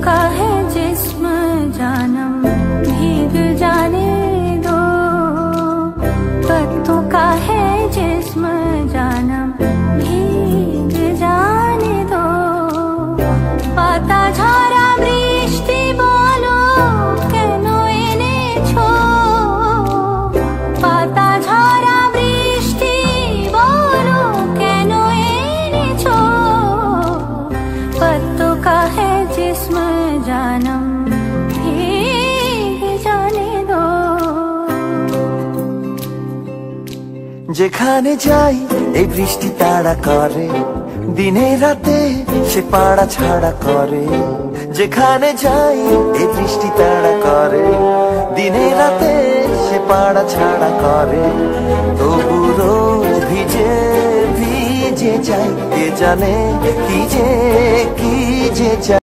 का है जिस्म जानम भीग जाने दो, पत्तों का है जिस्म जानम भीग जाने दो। पाता झरा বৃষ্টি বলো কেন এনেছো, পাতা ঝরা বৃষ্টি বলো কেন এনেছো। पत्तों का है जिस्म जानम भीग जाने दो। যেখানে যাই এই বৃষ্টি তাড়া করে, দিনে রাতে সে পাড়া ছাড়া করে। যেখানে যাই এই বৃষ্টি তাড়া করে, দিনে রাতে সে পাড়া ছাড়া করে। তবু রোজ ভিজে ভিজে যাই, কে জানে কি যে চাই।